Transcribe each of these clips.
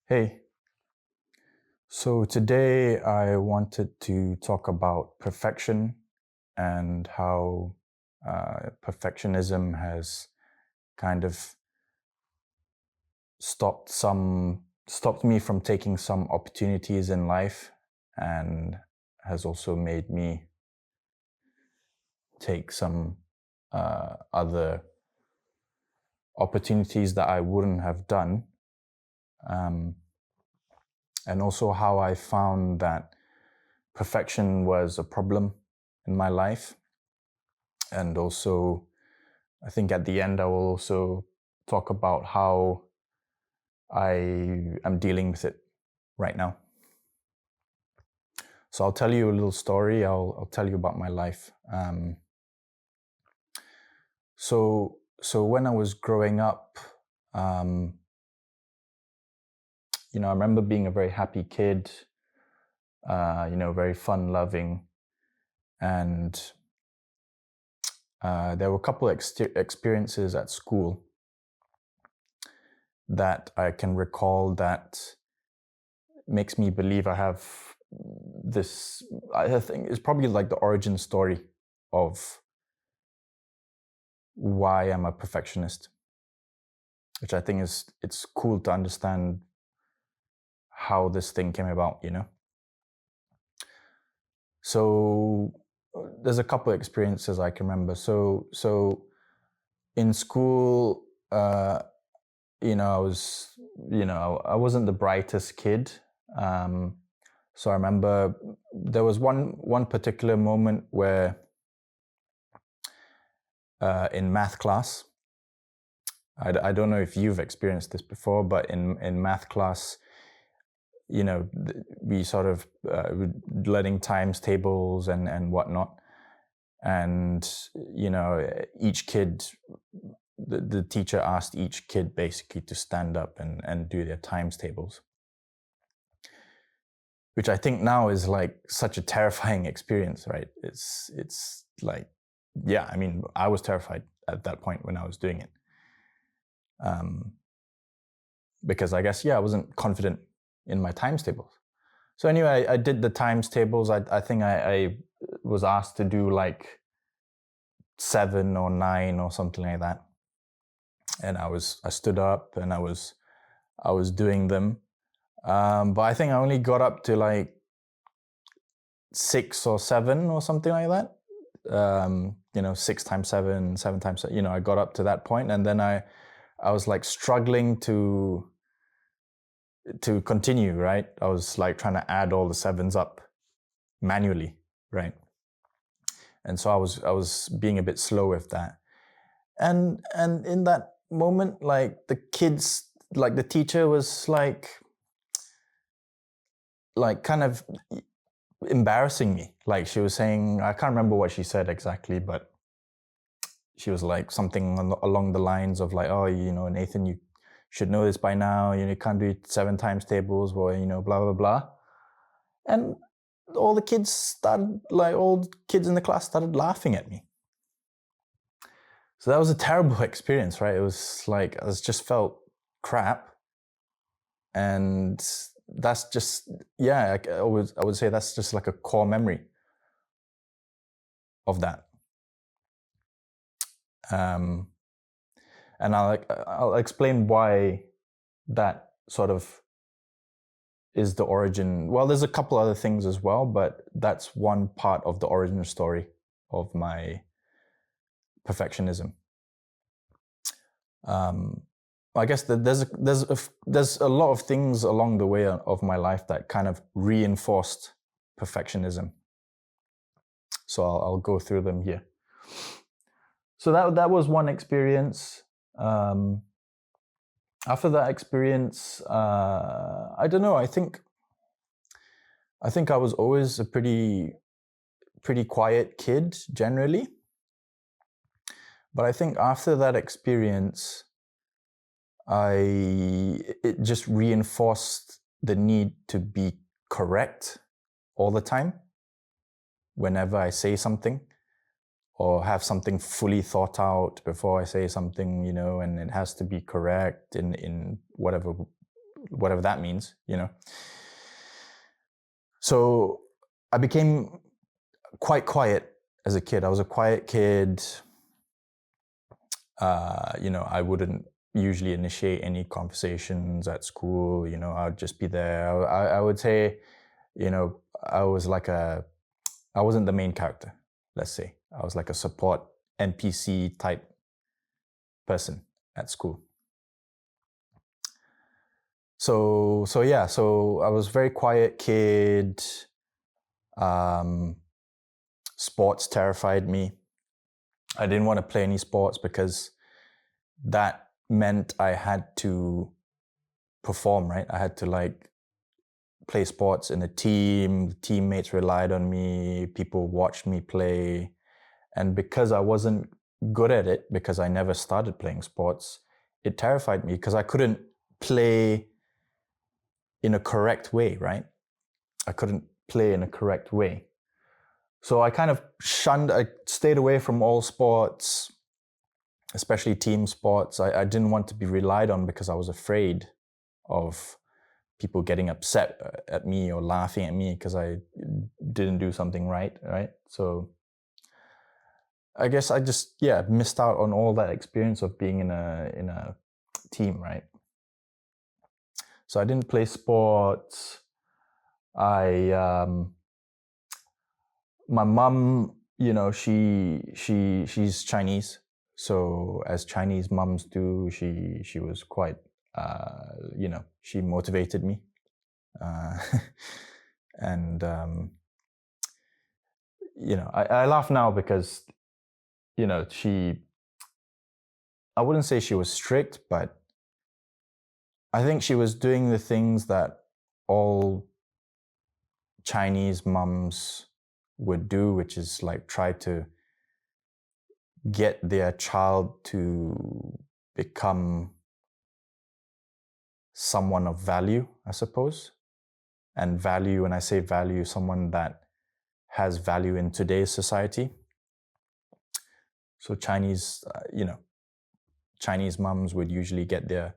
Hey, so today I wanted to talk about perfection and how perfectionism has kind of stopped me from taking some opportunities in life and has also made me take some other opportunities that I wouldn't have done. Um, and also how I found that perfection was a problem in my life. And also, I think at the end, I will also talk about how I am dealing with it right now. So I'll tell you a little story. I'll tell you about my life. So when I was growing up, um, I remember being a very happy kid, very fun-loving, and there were a couple of experiences at school that I can recall that makes me believe I have this. I think it's probably like the origin story of why I'm a perfectionist, which I think it's cool to understand how this thing came about. So there's a couple of experiences I can remember. So in school, I wasn't the brightest kid. So I remember there was one particular moment where in math class, I don't know if you've experienced this before, but in math class, we sort of learning times tables and whatnot, and each kid, the teacher asked each kid basically to stand up and do their times tables, which I think now is like such a terrifying experience, right? It's like, yeah, I mean, I was terrified at that point when I was doing it. Because I guess, I wasn't confident in my times tables. So anyway, I did the times tables. I think I was asked to do like 7 or 9 or something like that. And I stood up and I was doing them. But I think I only got up to like 6 or 7 or something like that. 6 times 7, 7 times 7, I got up to that point, and then I was like struggling to continue, right? I was like trying to add all the 7s up manually, right? And so I was being a bit slow with that. And in that moment, like the kids, like the teacher was like kind of embarrassing me. Like she was saying, I can't remember what she said exactly, but she was like something along the lines of like, oh, Nathan, you should know this by now. You can't do 7 times tables, or blah blah blah. And all the kids in the class started laughing at me. So that was a terrible experience, right? It was like I just felt crap, and that's just, I would say that's just like a core memory of that. And I'll explain why that sort of is the origin. Well, there's a couple other things as well, but that's one part of the origin story of my perfectionism. I guess that there's a lot of things along the way of my life that kind of reinforced perfectionism. So I'll go through them here. So that was one experience. After that experience, I don't know. I think I was always a pretty quiet kid generally. But I think after that experience, it just reinforced the need to be correct all the time whenever I say something, or have something fully thought out before I say something, and it has to be correct in whatever whatever that means, you know. So I became quite quiet as a kid. I was a quiet kid. You know, I wouldn't usually initiate any conversations at school. You know, I'd just be there. I would say, you know, I wasn't the main character, let's say. I was like a support NPC type person at school. So yeah, so I was a very quiet kid. Sports terrified me. I didn't want to play any sports because that meant I had to perform, right? I had to like play sports in a team. The teammates relied on me. People watched me play. And because I wasn't good at it, because I never started playing sports, it terrified me because I couldn't play in a correct way, right? I couldn't play in a correct way. So I kind of I stayed away from all sports, especially team sports. I didn't want to be relied on because I was afraid of people getting upset at me or laughing at me because I didn't do something right? So I guess I just missed out on all that experience of being in a team, right? So I didn't play sports. My mom, you know, she's Chinese, so as Chinese moms do, she was quite, you know, she motivated me, and you know, I laugh now because, you know, I wouldn't say she was strict, but I think she was doing the things that all Chinese mums would do, which is like try to get their child to become someone of value, I suppose. And value, when I say value, someone that has value in today's society. So you know, Chinese mums would usually get their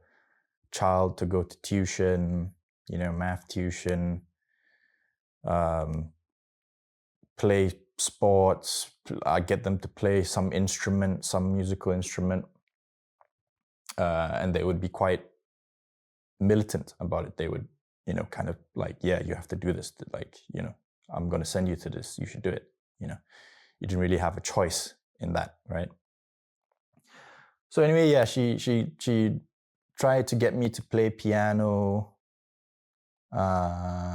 child to go to tuition, you know, math tuition, play sports. I get them to play some instrument, some musical instrument, and they would be quite militant about it. They would, you know, kind of like, yeah, you have to do this. Like, you know, I'm going to send you to this. You should do it. You know, you didn't really have a choice in that, right? So anyway, yeah, she tried to get me to play piano,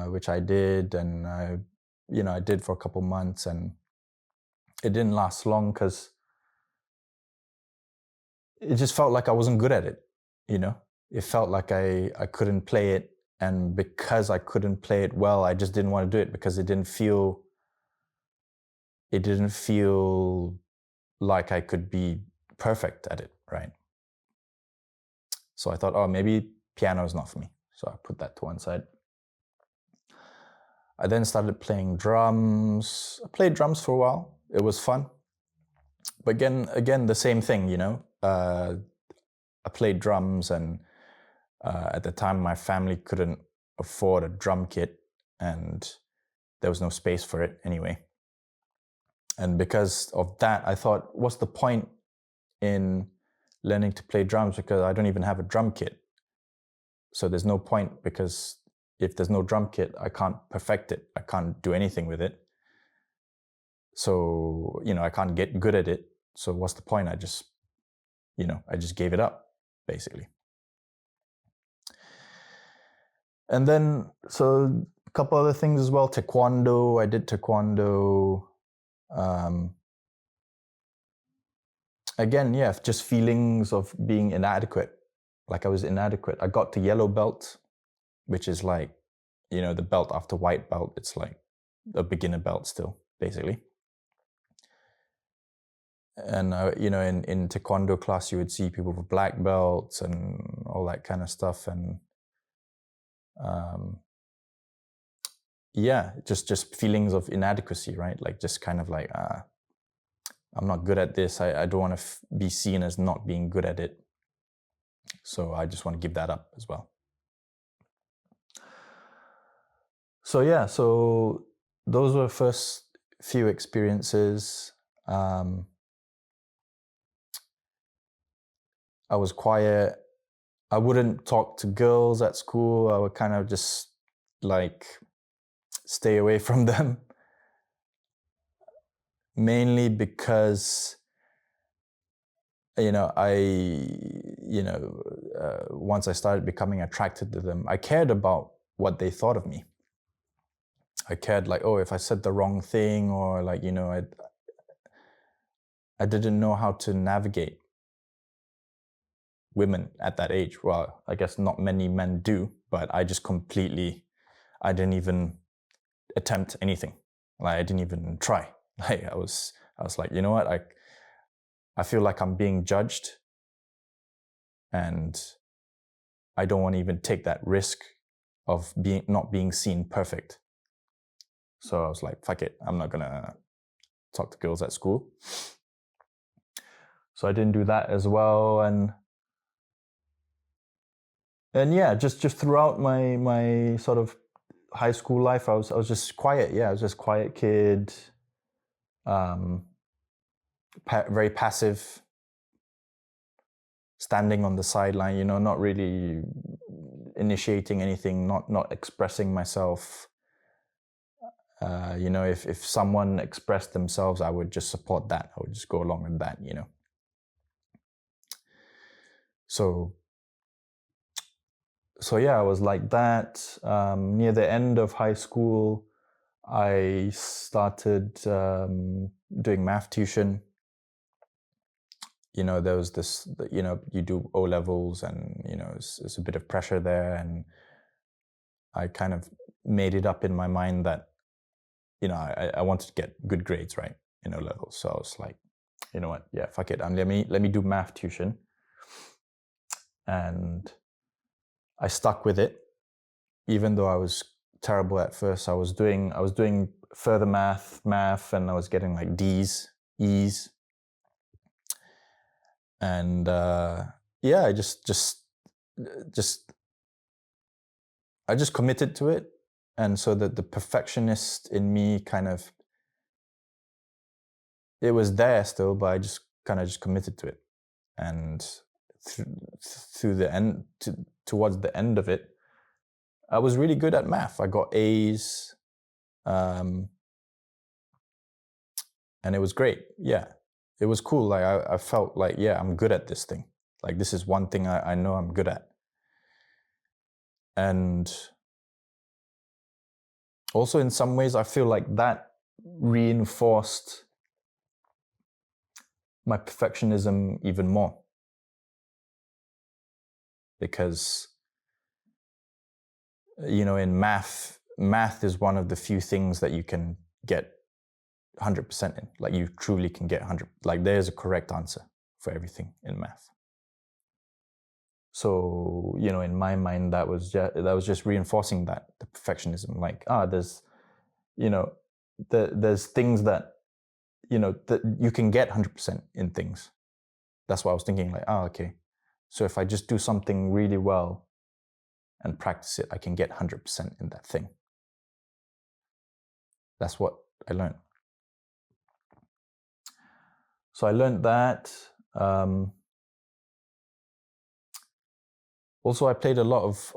which I did, and I did for a couple months, and it didn't last long because it just felt like I wasn't good at it. You know, it felt like I couldn't play it, and because I couldn't play it well, I just didn't want to do it because it didn't feel like I could be perfect at it, right? So I thought, oh, maybe piano is not for me. So I put that to one side. I then started playing drums. I played drums for a while. It was fun. But again, the same thing, you know. I played drums, and at the time, my family couldn't afford a drum kit, and there was no space for it anyway. And because of that, I thought, what's the point in learning to play drums, because I don't even have a drum kit. So there's no point, because if there's no drum kit, I can't perfect it. I can't do anything with it. So, you know, I can't get good at it. So what's the point? I just gave it up, basically. And then, so a couple other things as well. Taekwondo, I did taekwondo. Again, yeah, just feelings of being inadequate. Like I was inadequate. I got to yellow belt, which is like, you know, the belt after white belt. It's like a beginner belt still, basically. And, you know, in taekwondo class, you would see people with black belts and all that kind of stuff. And yeah, just feelings of inadequacy, right? Like just kind of like, I'm not good at this. I don't want to be seen as not being good at it. So I just want to give that up as well. So those were first few experiences. I was quiet. I wouldn't talk to girls at school. I would kind of just like stay away from them. Mainly because, once I started becoming attracted to them, I cared about what they thought of me. I cared like, oh, if I said the wrong thing, or like, I didn't know how to navigate women at that age. Well, I guess not many men do, but I didn't even attempt anything. Like, I didn't even try. Like, I was like, you know what? I feel like I'm being judged, and I don't want to even take that risk of not being seen perfect. So I was like, fuck it, I'm not gonna talk to girls at school. So I didn't do that as well, and yeah, just throughout my sort of high school life, I was just quiet. Yeah, I was just a quiet kid, very passive, standing on the sideline. Not really initiating anything, not expressing myself. If someone expressed themselves, I would just support that. I would just go along with that. So yeah, I was like that. Near the end of high school, I started doing math tuition. There was this, you do O levels, and it's a bit of pressure there, and I kind of made it up in my mind that I wanted to get good grades, right, in O levels. So I was like, you know what? Yeah, fuck it. Let me do math tuition, and I stuck with it, even though I was terrible at first. I was doing further math, and I was getting like D's, E's, and yeah, I just committed to it, and so that the perfectionist in me it was there still, but I just committed to it, and through the end, towards the end of it, I was really good at math. I got A's, and it was great. Yeah, it was cool. Like I felt like, yeah, I'm good at this thing. Like, this is one thing I know I'm good at. And also, in some ways, I feel like that reinforced my perfectionism even more, because in math is one of the few things that you can get 100% in. Like, you truly can get 100. Like, there's a correct answer for everything in math. So in my mind, that was just reinforcing the perfectionism. Like, there's there's things that that you can get 100% in things. That's what I was thinking. Like, okay, so if I just do something really well and practice it, I can get 100% in that thing. That's what I learned. So I learned that. Also, I played a lot of,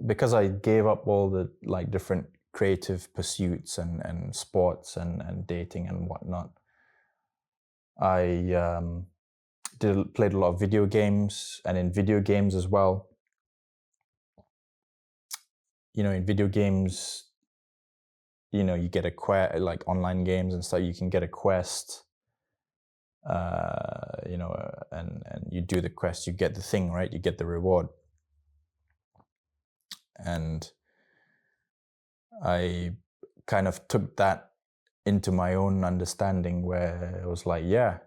because I gave up all the like different creative pursuits and sports and dating and whatnot. I played a lot of video games, and in video games as well, in video games, you get a quest, like online games and stuff, you can get a quest, and you do the quest, you get the thing, right? You get the reward. And I kind of took that into my own understanding, where it was like, yeah,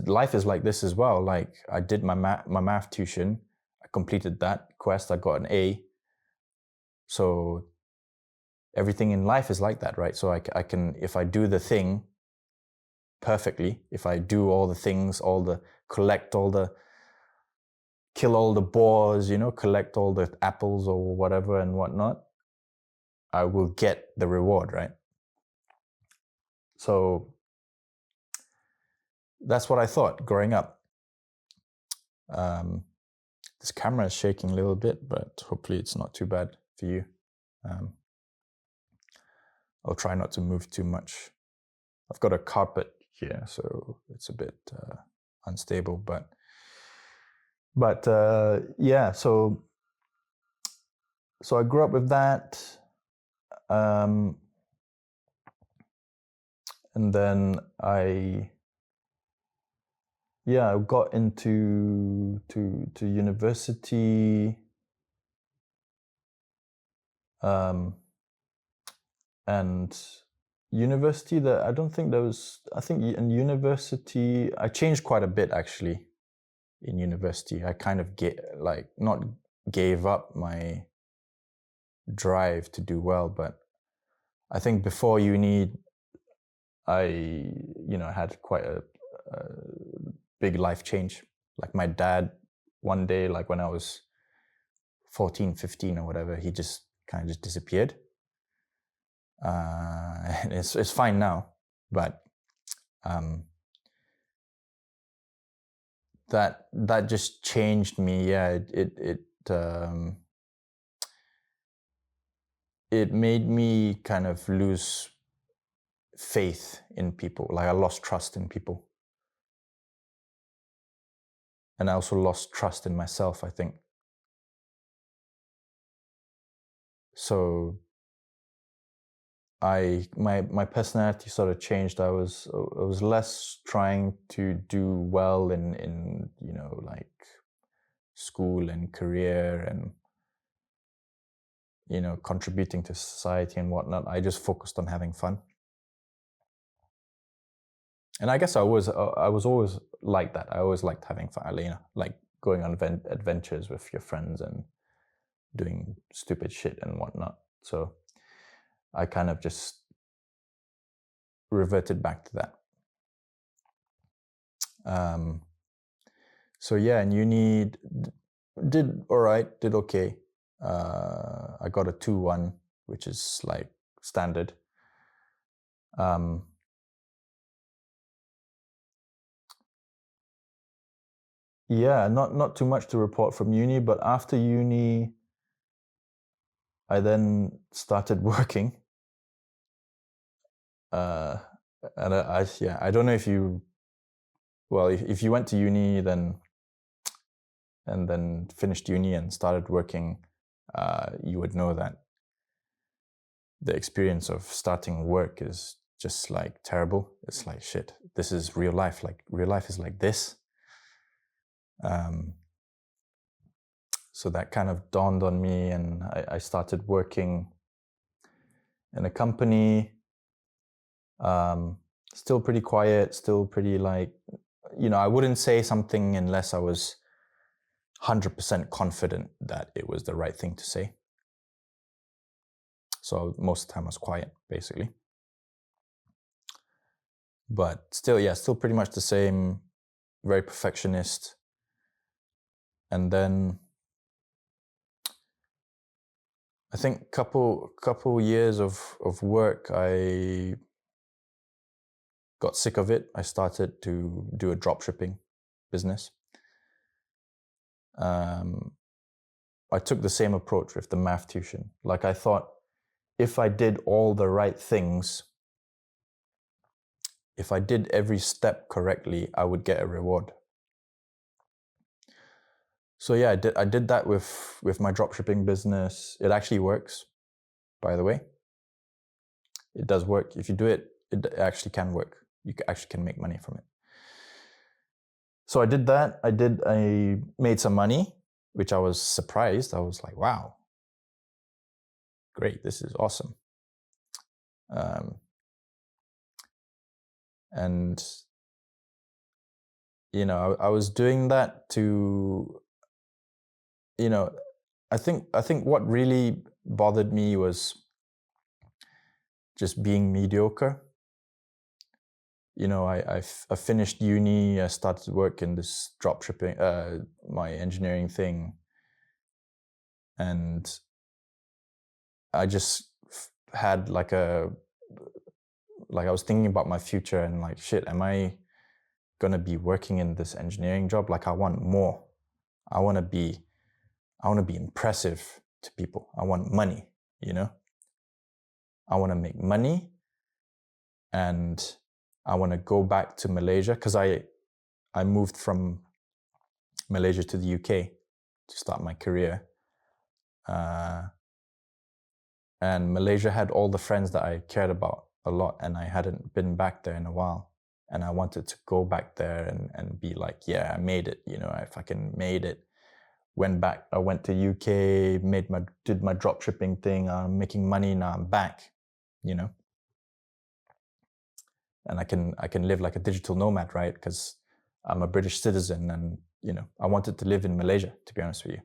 life is like this as well. Like, I did my math tuition, I completed that quest, I got an A. So everything in life is like that, right? So I can, if I do the thing perfectly, if I do all the things, kill all the boars, collect all the apples or whatever and whatnot, I will get the reward, right? So that's what I thought growing up. This camera is shaking a little bit, but hopefully it's not too bad for you. I'll try not to move too much. I've got a carpet here, so it's a bit unstable, but yeah, so I grew up with that, and then I got into university, and university, I don't think there was, I think in university I changed quite a bit actually. In university, I kind of not gave up my drive to do well, but I think before uni, I had quite a big life change. Like my dad, one day, like when I was 14, 15 or whatever, he just kind of just disappeared. And it's fine now, but that just changed me. Yeah, it made me kind of lose faith in people. Like I lost trust in people. And I also lost trust in myself, I think. So my personality sort of changed. I was less trying to do well in like school and career and contributing to society and whatnot. I just focused on having fun. And I guess I was always like that. I always liked having fun, like going on adventures with your friends and doing stupid shit and whatnot. So I kind of just reverted back to that. So yeah, and uni did all right, did okay. I got a 2-1, which is like standard. Yeah, not too much to report from uni, but after uni, I then started working. And I don't know if you, well, if you went to uni and then finished uni and started working, you would know that the experience of starting work is just like terrible. It's like, shit, this is real life. Like real life is like this. So that kind of dawned on me, and I started working in a company. Still pretty quiet, still pretty like, I wouldn't say something unless I was 100% confident that it was the right thing to say. So most of the time I was quiet, basically. But still, yeah, still pretty much the same, very perfectionist. And then I think couple years of work, I got sick of it. I started to do a dropshipping business. I took the same approach with the math tuition. Like I thought, if I did all the right things, if I did every step correctly, I would get a reward. So yeah, I did that with my dropshipping business. It actually works, by the way. It does work. If you do it, it actually can work. You actually can make money from it. So I did that. I made some money, which I was surprised. I was like, wow, great, this is awesome. And I was doing that to, I think what really bothered me was just being mediocre. I finished uni, I started work in this dropshipping, my engineering thing, and I just had like I was thinking about my future and like, shit, am I gonna be working in this engineering job? Like, I want more. I want to be impressive to people. I want money, you know? I want to make money, and I want to go back to Malaysia, because I moved from Malaysia to the UK to start my career. And Malaysia had all the friends that I cared about a lot, and I hadn't been back there in a while. And I wanted to go back there and be like, yeah, I made it, you know, I fucking made it. Went back, I went to UK, did my drop shipping thing, I'm making money, now I'm back, you know. And I can live like a digital nomad, right? Because I'm a British citizen, and you know, I wanted to live in Malaysia, to be honest with you.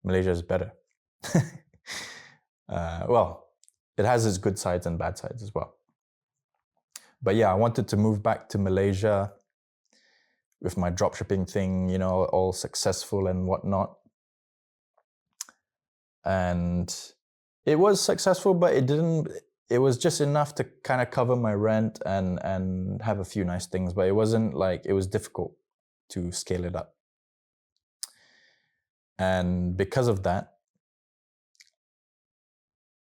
Malaysia is better. Well, it has its good sides and bad sides as well. But yeah, I wanted to move back to Malaysia with my dropshipping thing, you know, all successful and whatnot. And it was successful, but it was just enough to kind of cover my rent and have a few nice things, but it wasn't like, it was difficult to scale it up. And because of that,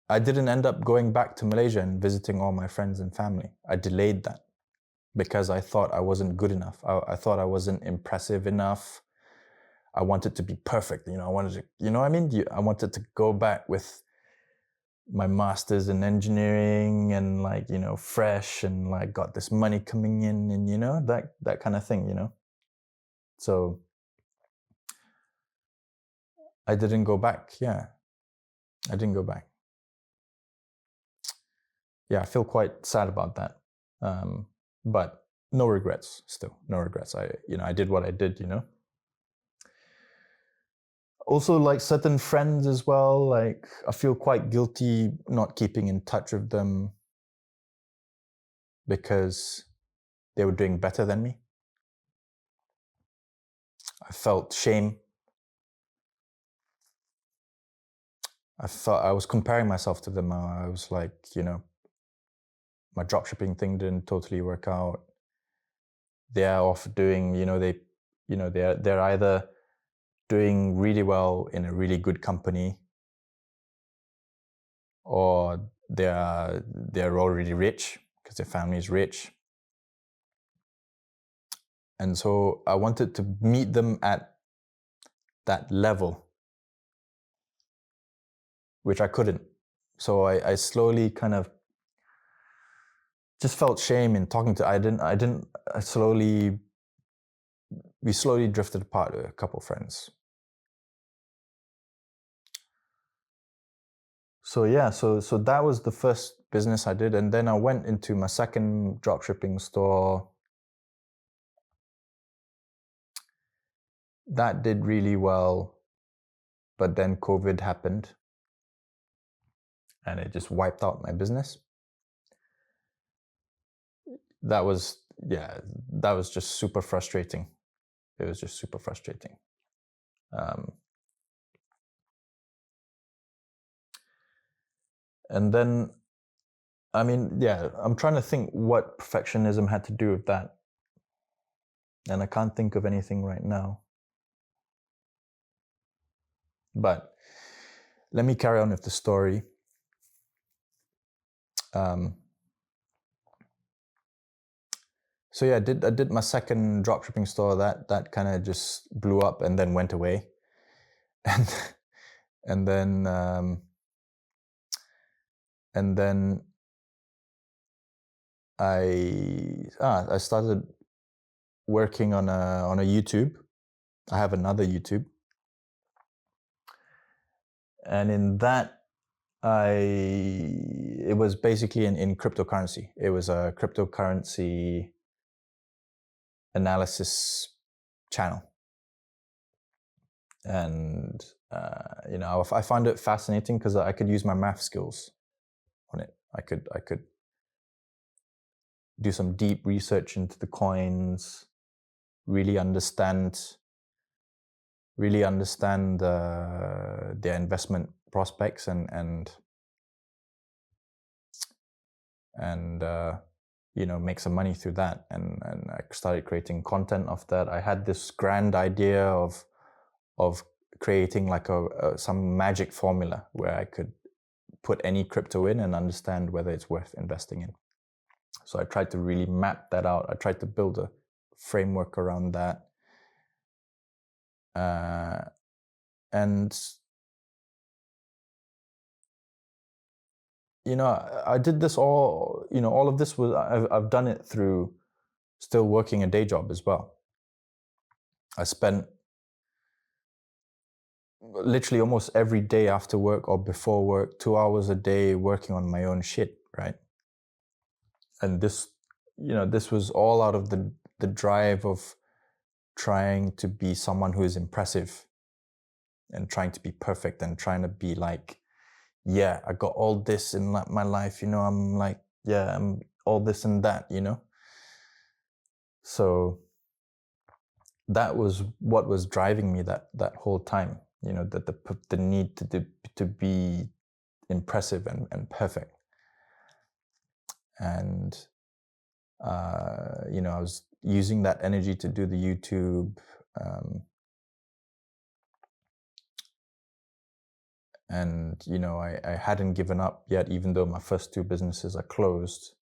I didn't end up going back to Malaysia and visiting all my friends and family. I delayed that because I thought I wasn't good enough. I thought I wasn't impressive enough. I wanted to be perfect, you know, I wanted to, you know what I mean? I wanted to go back with my master's in engineering and like, you know, fresh and like got this money coming in and, you know, that kind of thing, you know? So I didn't go back. Yeah, I didn't go back. Yeah, I feel quite sad about that. But no regrets still, no regrets. I did what I did, you know? Also, like certain friends as well, like I feel quite guilty not keeping in touch with them because they were doing better than me. I felt shame. I felt I was comparing myself to them. I was like, you know, my dropshipping thing didn't totally work out. They're off doing, they're either doing really well in a really good company, or they're already rich because their family is rich. And so I wanted to meet them at that level, which I couldn't. So I slowly kind of just felt shame in talking to, we slowly drifted apart, a couple of friends. So yeah, so that was the first business I did. And then I went into my second dropshipping store. That did really well, but then COVID happened and it just wiped out my business. That was just super frustrating. It was just super frustrating. And then, I mean, yeah, I'm trying to think what perfectionism had to do with that. And I can't think of anything right now. But let me carry on with the story. So yeah, I did my second dropshipping store. That kind of just blew up and then went away. And then I started working on a YouTube. I have another YouTube, and in that it was basically in cryptocurrency. It was a cryptocurrency analysis channel, and I found it fascinating because I could use my math skills on it. I could do some deep research into the coins, really understand their investment prospects, and and make some money through that. And I started creating content of that. I had this grand idea of creating like some magic formula where I could put any crypto in and understand whether it's worth investing in. So I tried to really map that out. I tried to build a framework around that. And I did this all of this was, I've done it through still working a day job as well. I spent literally almost every day after work or before work, 2 hours a day working on my own shit, right? And this was all out of the drive of trying to be someone who is impressive and trying to be perfect and trying to be like, yeah, I got all this in my life, I'm like, yeah, I'm all this and that, So that was what was driving me that whole time, that the need to be impressive and perfect. And I was using that energy to do the YouTube, and I hadn't given up yet, even though my first 2 businesses are closed.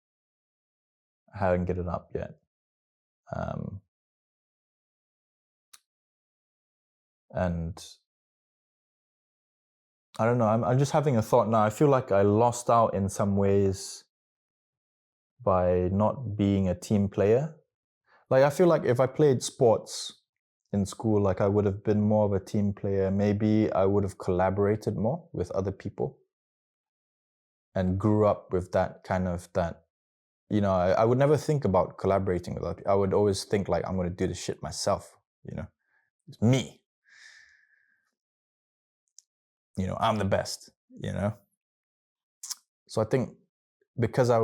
I hadn't given up yet. And I don't know, I'm just having a thought now. I feel like I lost out in some ways by not being a team player. Like, I feel like if I played sports in school, like I would have been more of a team player. Maybe I would have collaborated more with other people and grew up with that kind of I would never think about collaborating with other people. I would always think like, I'm going to do this shit myself, It's me. I'm the best, So I think because I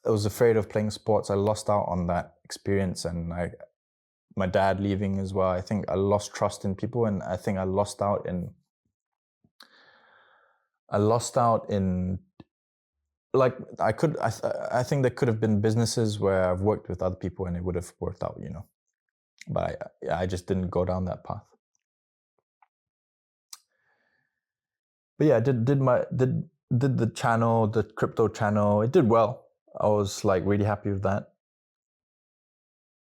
was afraid of playing sports, I lost out on that experience. And my dad leaving as well, I think I lost trust in people, and I think I lost out in like I think there could have been businesses where I've worked with other people and it would have worked out, But I just didn't go down that path. But yeah, I did the channel, the crypto channel. It did well. I was like really happy with that.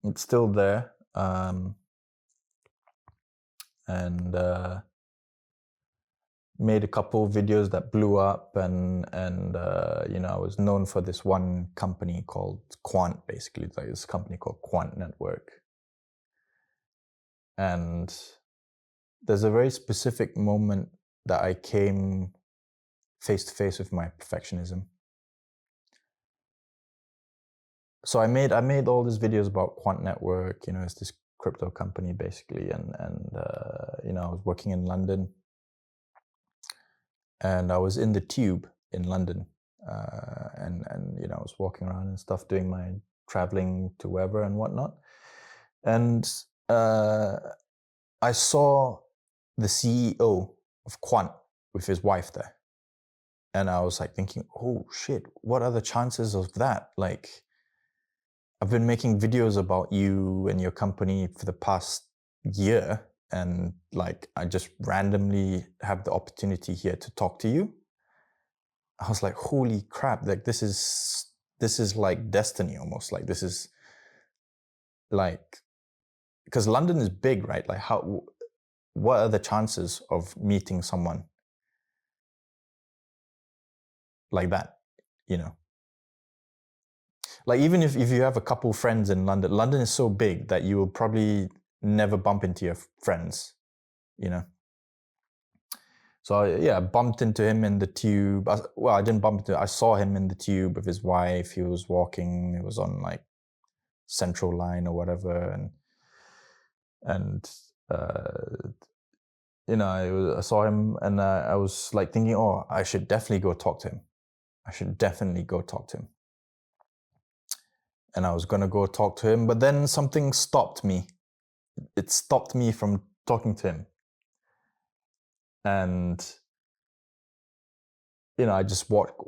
It's still there. And made a couple of videos that blew up, and I was known for this one company called Quant. Basically, it's like this company called Quant Network. And there's a very specific moment that I came face to face with my perfectionism. So I made all these videos about Quant Network. It's this crypto company basically, and I was working in London, and I was in the tube in London, and I was walking around and stuff, doing my traveling to wherever and whatnot, and I saw the CEO of Quant with his wife there, and I was like thinking, oh shit, what are the chances of that? Like, I've been making videos about you and your company for the past year, and like I just randomly have the opportunity here to talk to you. I was like, holy crap, like this is like destiny almost. Like, this is like, because London is big, right? Like, what are the chances of meeting someone like that, Like, even if you have a couple friends in London, London is so big that you will probably never bump into your friends, So I bumped into him in the tube. I didn't bump into. I saw him in the tube with his wife. He was walking. It was on like Central Line or whatever, and I saw him, and I was like thinking, oh, I should definitely go talk to him. I should definitely go talk to him. And I was gonna go talk to him, but then something stopped me. It stopped me from talking to him, and I just walked.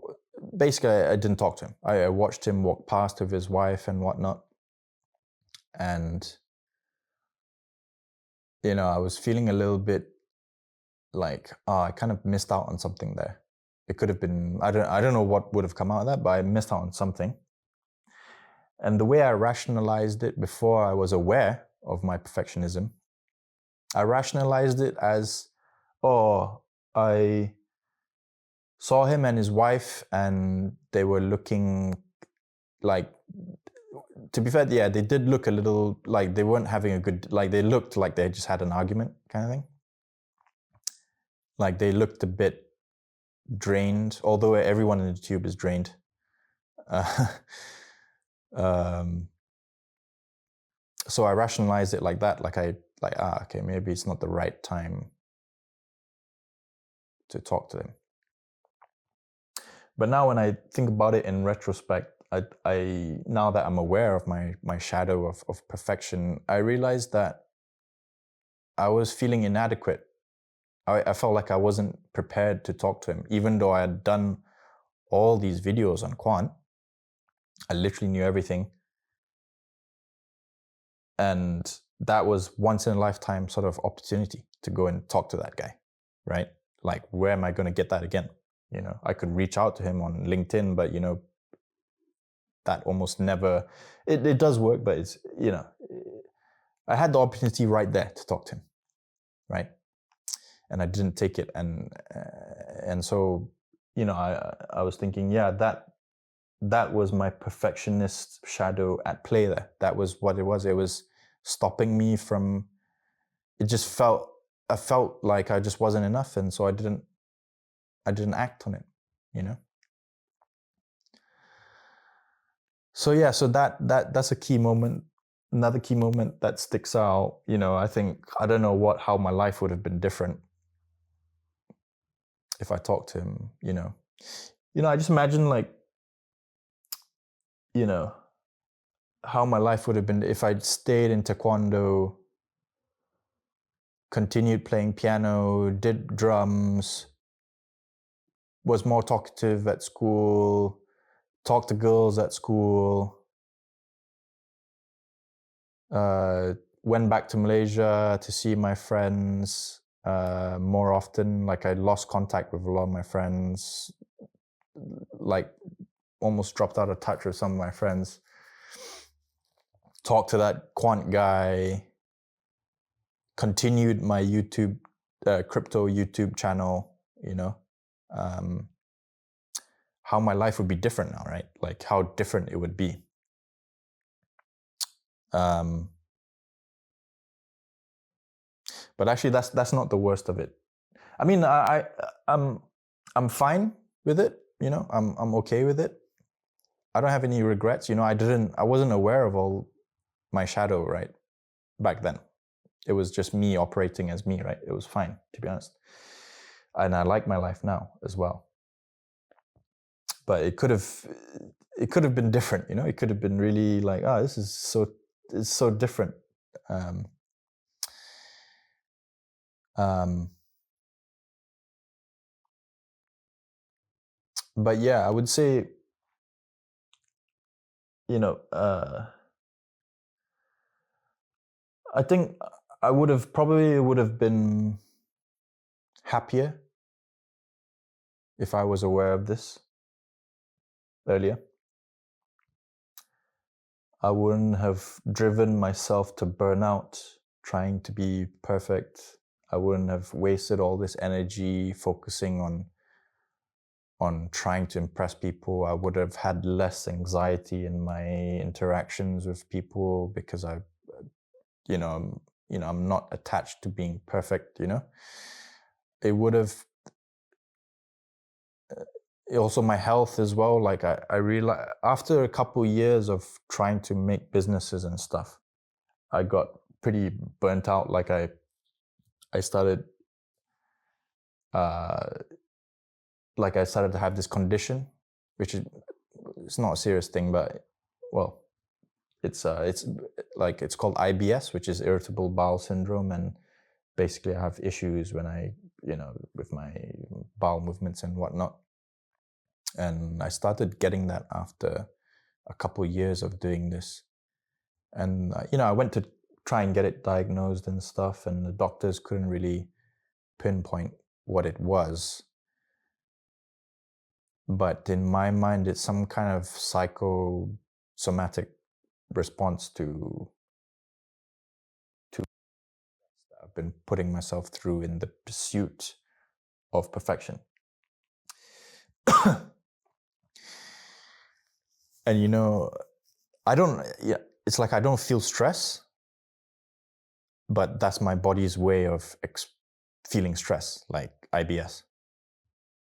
basically, I didn't talk to him. I watched him walk past with his wife and whatnot. And, I was feeling a little bit like, I kind of missed out on something there. It could have been, I don't know what would have come out of that, but I missed out on something. And the way I rationalized it before I was aware of my perfectionism, I rationalized it as, I saw him and his wife and they were looking like, to be fair, yeah, they did look a little like they weren't having a good, like they looked like they just had an argument kind of thing. Like they looked a bit drained, although everyone in the tube is drained. So I rationalized it like that, okay, maybe it's not the right time to talk to them. But now when I think about it in retrospect, I now that I'm aware of my shadow of perfection, I realized that I was feeling inadequate. I felt like I wasn't prepared to talk to him, even though I had done all these videos on quant. I literally knew everything. And that was once in a lifetime sort of opportunity to go and talk to that guy, right? Like, where am I going to get that again? I could reach out to him on LinkedIn, but that almost never, it does work, but it's, I had the opportunity right there to talk to him, right? And I didn't take it. And so, I was thinking, yeah, that was my perfectionist shadow at play there. That was what it was. It was stopping me from, I felt like I just wasn't enough. And so I didn't act on it, So yeah, so that's a key moment. Another key moment that sticks out, I think, I don't know how my life would have been different if I talked to him, I just imagine how my life would have been if I'd stayed in taekwondo, continued playing piano, did drums, was more talkative at school, talked to girls at school, went back to Malaysia to see my friends more often. Like, I lost contact with a lot of my friends, like almost dropped out of touch with some of my friends. Talked to that quant guy, continued my YouTube, crypto YouTube channel, how my life would be different now, right? Like, how different it would be. But actually, that's not the worst of it. I mean, I'm fine with it. I'm okay with it. I don't have any regrets. I wasn't aware of all my shadow, right, back then. It was just me operating as me, right? It was fine, to be honest. And I like my life now as well. But it could have been different, It could have been really like, this is so different. But yeah, I would say, I think I would have been happier if I was aware of this earlier. I wouldn't have driven myself to burnout trying to be perfect. I wouldn't have wasted all this energy focusing on trying to impress people. I would have had less anxiety in my interactions with people because I'm not attached to being perfect, It would have also my health as well. Like, I realized after a couple years of trying to make businesses and stuff, I got pretty burnt out. Like, I started I started to have this condition, which it's not a serious thing, but well, it's called IBS, which is irritable bowel syndrome, and basically I have issues when I with my bowel movements and whatnot. And I started getting that after a couple years of doing this. And, I went to try and get it diagnosed and stuff, and the doctors couldn't really pinpoint what it was. But in my mind, it's some kind of psychosomatic response to I've been putting myself through in the pursuit of perfection. And it's like I don't feel stress, but that's my body's way of feeling stress, like IBS.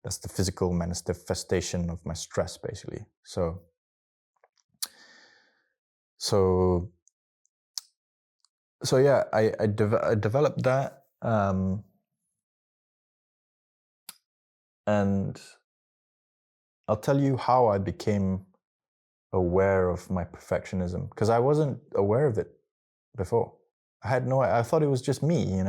That's the physical manifestation of my stress, basically. So yeah, I developed that, and I'll tell you how I became aware of my perfectionism, because I wasn't aware of it before. I thought it was just me,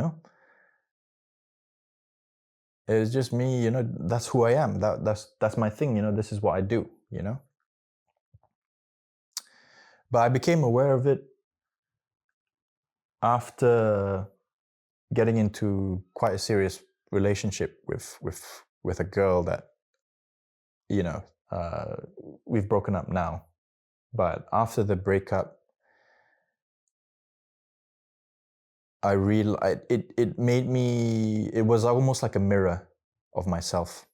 It was just me, that's who I am. That's my thing, this is what I do, But I became aware of it after getting into quite a serious relationship with a girl that, we've broken up now. But after the breakup, it was almost like a mirror of myself.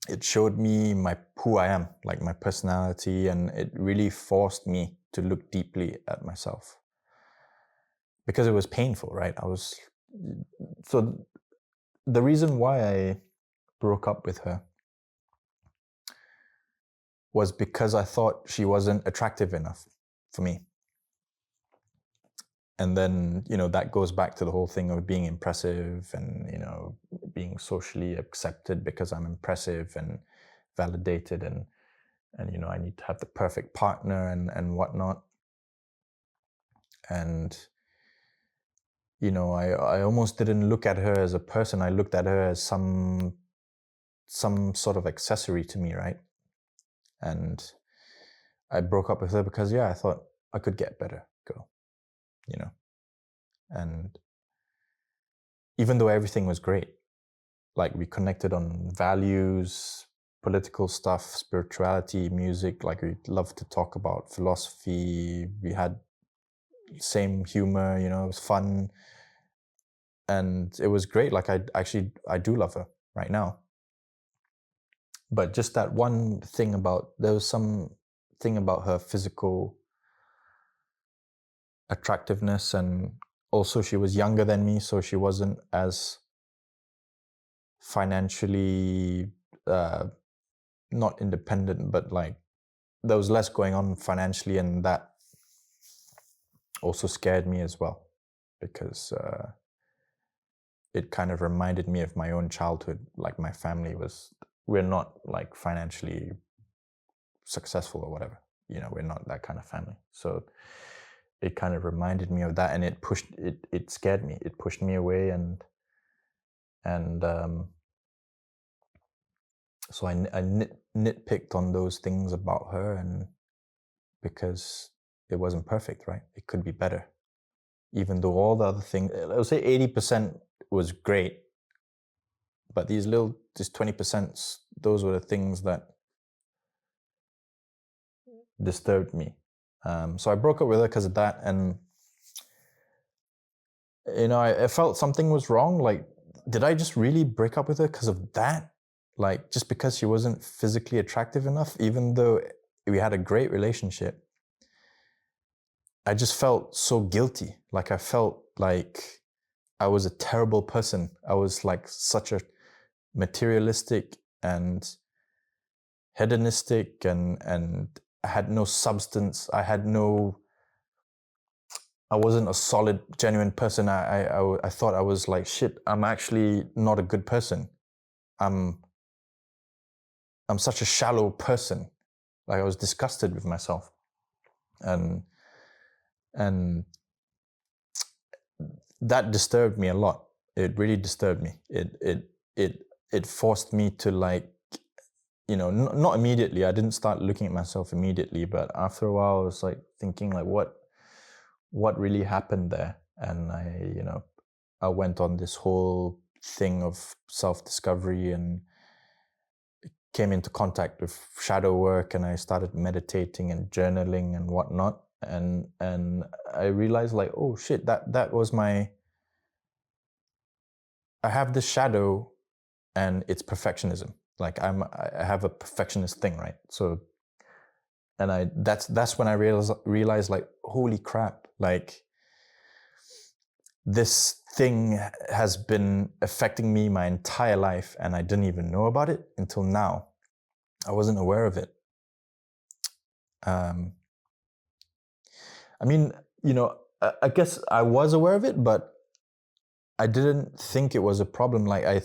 It showed me who I am, like my personality, and it really forced me to look deeply at myself. Because it was painful, right? So the reason why I broke up with her was because I thought she wasn't attractive enough for me. And then, that goes back to the whole thing of being impressive and, being socially accepted because I'm impressive and validated, and I need to have the perfect partner and whatnot. And, I almost didn't look at her as a person. I looked at her as some sort of accessory to me, right? And I broke up with her because, I thought I could get better girl, And even though everything was great, like we connected on values, political stuff, spirituality, music, like we loved to talk about philosophy, we had same humor, it was fun, and it was great. Like I do love her right now. But just that one thing there was some thing about her physical attractiveness, and also she was younger than me, so she wasn't as financially not independent, but like there was less going on financially, and that also scared me as well, because it kind of reminded me of my own childhood. Like my family we're not like financially successful or whatever, we're not that kind of family. So it kind of reminded me of that, and it scared me. It pushed me away, and so I nitpicked on those things about her, and because it wasn't perfect, right? It could be better. Even though all the other things, I would say 80% was great, but these 20%, those were the things that disturbed me. So I broke up with her because of that, and I felt something was wrong. Like, did I just really break up with her because of that? Like, just because she wasn't physically attractive enough, even though we had a great relationship? I just felt so guilty. Like I felt like I was a terrible person. I was like such a materialistic and hedonistic, and I had no substance. I wasn't a solid, genuine person. I thought I was like, shit, I'm actually not a good person. I'm such a shallow person. Like I was disgusted with myself. And that disturbed me a lot. It really disturbed me. It forced me to like, not immediately. I didn't start looking at myself immediately, but after a while, I was like thinking like, what really happened there? And I went on this whole thing of self-discovery and came into contact with shadow work, and I started meditating and journaling and whatnot. And I realized like, oh shit, that was I have this shadow, and it's perfectionism. Like I have a perfectionist thing, right? So, and that's when I realized like, holy crap, like this thing has been affecting me my entire life, and I didn't even know about it until now. I wasn't aware of it. I mean, I guess I was aware of it, but I didn't think it was a problem. Like I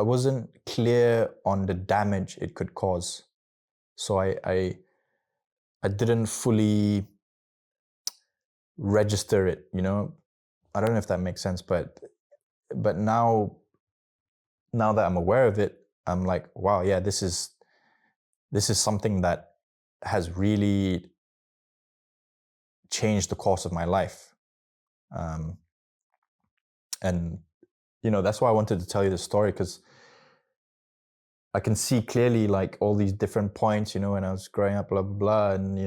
wasn't clear on the damage it could cause, so I didn't fully register it. I don't know if that makes sense, but now that I'm aware of it, I'm like, wow, yeah, this is something that has really changed the course of my life. And that's why I wanted to tell you this story, because I can see clearly like all these different points, when I was growing up, blah blah blah, and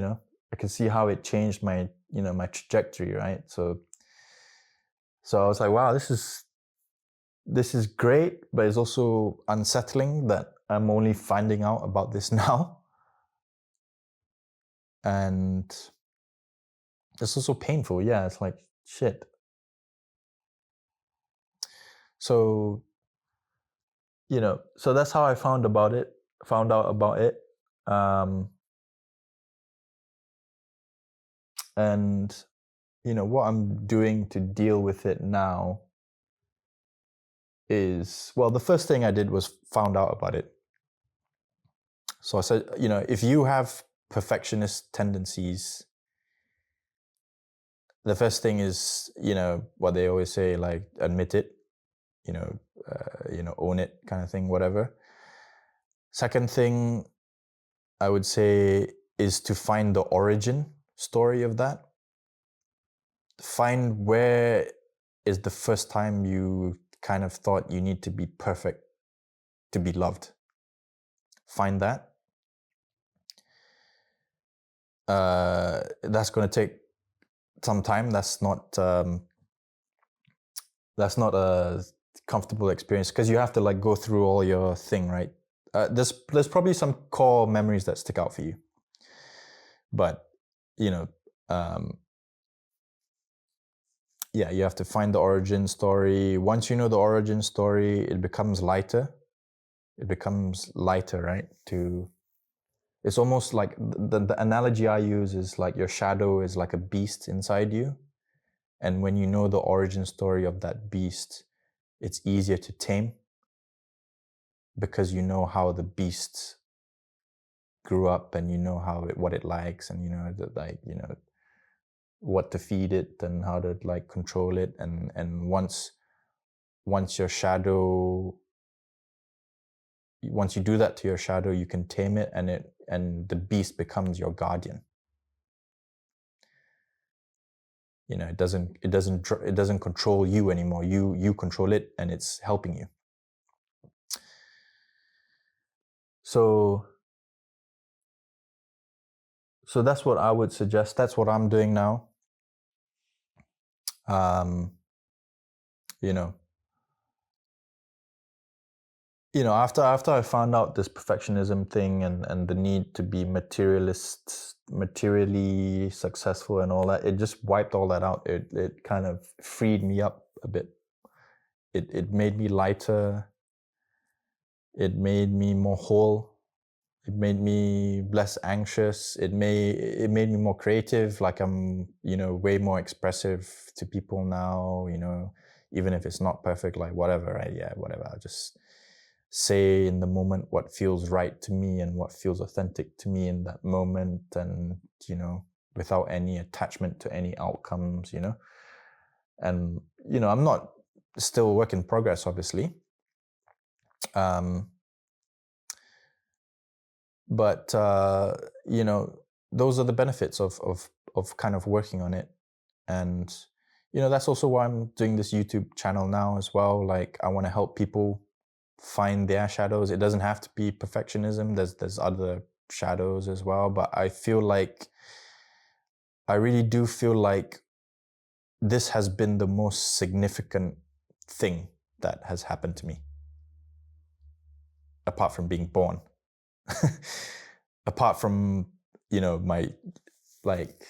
I can see how it changed my my trajectory, right? So I was like, wow, this is great, but it's also unsettling that I'm only finding out about this now. And it's also painful. Yeah, it's like, shit. So, so that's how I found out about it. And, what I'm doing to deal with it now is, well, the first thing I did was found out about it. So I said, if you have perfectionist tendencies, the first thing is, what they always say, like, admit it, own it, kind of thing, whatever. Second thing I would say is to find the origin story of that. Find where is the first time you kind of thought you need to be perfect to be loved. Find that. That's going to take some time. That's not a comfortable experience, because you have to like go through all your thing, right? There's probably some core memories that stick out for you, but yeah, you have to find the origin story. Once you know the origin story, it becomes lighter. Right? It's almost like the analogy I use is like your shadow is like a beast inside you. And when you know the origin story of that beast, it's easier to tame, because you know how the beast grew up, and you know what it likes, and what to feed it and how to like control it. And once your shadow, once you do that to your shadow, you can tame it, and the beast becomes your guardian. It doesn't control you anymore. You control it, and it's helping you. So that's what I would suggest. That's what I'm doing now. After I found out this perfectionism thing, and the need to be materially successful and all that, it just wiped all that out. It kind of freed me up a bit. It made me lighter. It made me more whole. It made me less anxious. It made me more creative. Like I'm, way more expressive to people now, even if it's not perfect, like whatever, right? Yeah, whatever. I'll just say in the moment what feels right to me and what feels authentic to me in that moment, and, without any attachment to any outcomes, And, I'm not still a work in progress, obviously. but those are the benefits of kind of working on it. And that's also why I'm doing this YouTube channel now as well. Like, I want to help people find their shadows. It doesn't have to be perfectionism. There's other shadows as well, but I really do feel like this has been the most significant thing that has happened to me, apart from being born. Apart from my, like,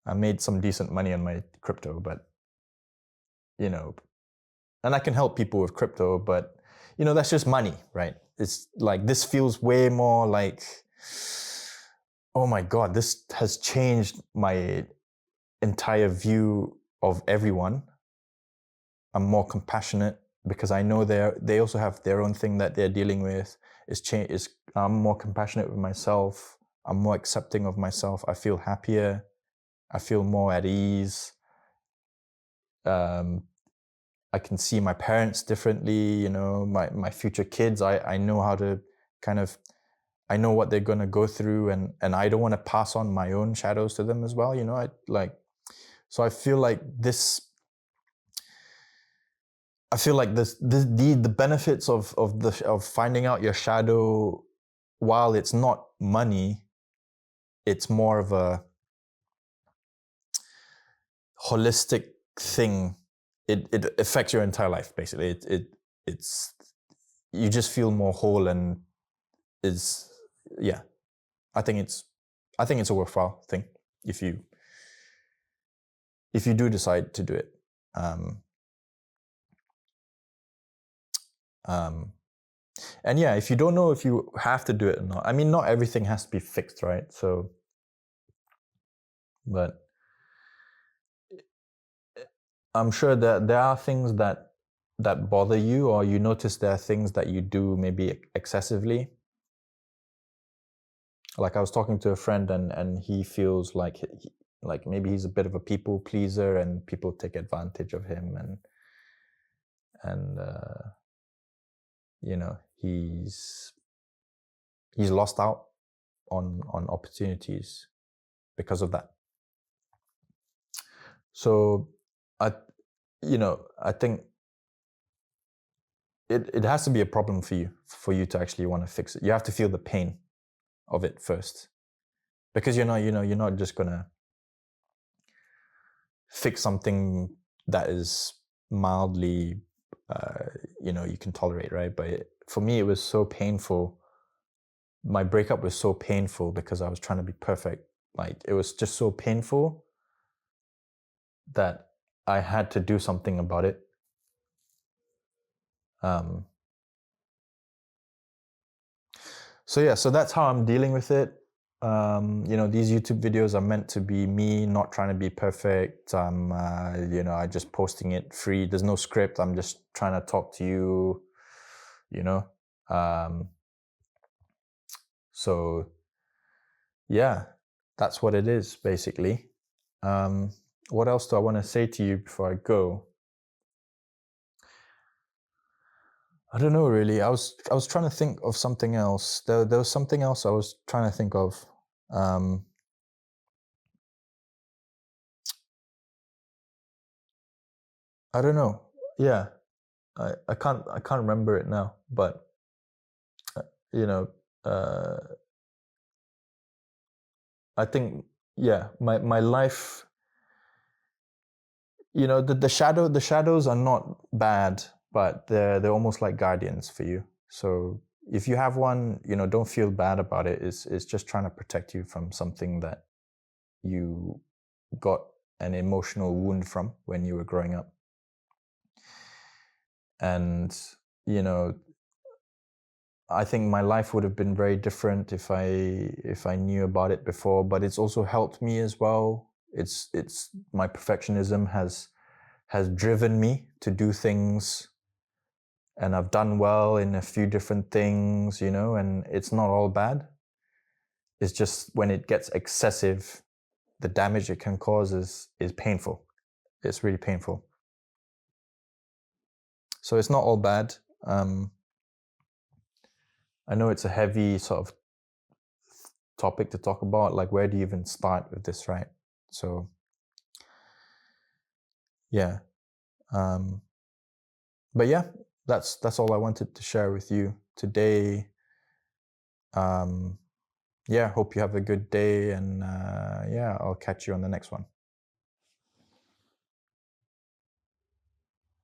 I made some decent money on my crypto, but and I can help people with crypto, but that's just money, right? It's like, this feels way more like, oh my God, this has changed my entire view of everyone. I'm more compassionate because I know they also have their own thing that they're dealing with. I'm more compassionate with myself. I'm more accepting of myself. I feel happier. I feel more at ease. I can see my parents differently, my future kids. I know how to I know what they're going to go through, and I don't want to pass on my own shadows to them as well. So I feel like the benefits of finding out your shadow, while it's not money, it's more of a holistic thing. It affects your entire life, basically. It's you just feel more whole, and I think it's a worthwhile thing if you do decide to do it. And yeah, if you don't know if you have to do it or not, I mean, not everything has to be fixed, right? So, but I'm sure that there are things that bother you, or you notice there are things that you do maybe excessively. Like, I was talking to a friend, and he feels like maybe he's a bit of a people pleaser, and people take advantage of him, and he's lost out on opportunities because of that. So I think it has to be a problem for you to actually want to fix it. You have to feel the pain of it first, because you're not just gonna fix something that is mildly you can tolerate, right? But for me, it was so painful. My breakup was so painful because I was trying to be perfect. Like, it was just so painful that I had to do something about it. So that's how I'm dealing with it. These YouTube videos are meant to be me not trying to be perfect. I just posting it free. There's no script. I'm just trying to talk to you, so yeah, that's what it is, basically. What else do I want to say to you before I go? I don't know, really. I was trying to think of something else. There was something else I was trying to think of. I don't know. Yeah, I can't remember it now. But I think, yeah, my life. The shadows are not bad, but they're almost like guardians for you. So if you have one, don't feel bad about it. It's just trying to protect you from something that you got an emotional wound from when you were growing up. And I think my life would have been very different if I knew about it before. But it's also helped me as well. It's my perfectionism has driven me to do things, and I've done well in a few different things, and it's not all bad. It's just when it gets excessive, the damage it can cause is painful. It's really painful. So it's not all bad. I know it's a heavy sort of topic to talk about. Like, where do you even start with this, right? So yeah. Um, but yeah, that's all I wanted to share with you today. Yeah, hope you have a good day, and yeah, I'll catch you on the next one.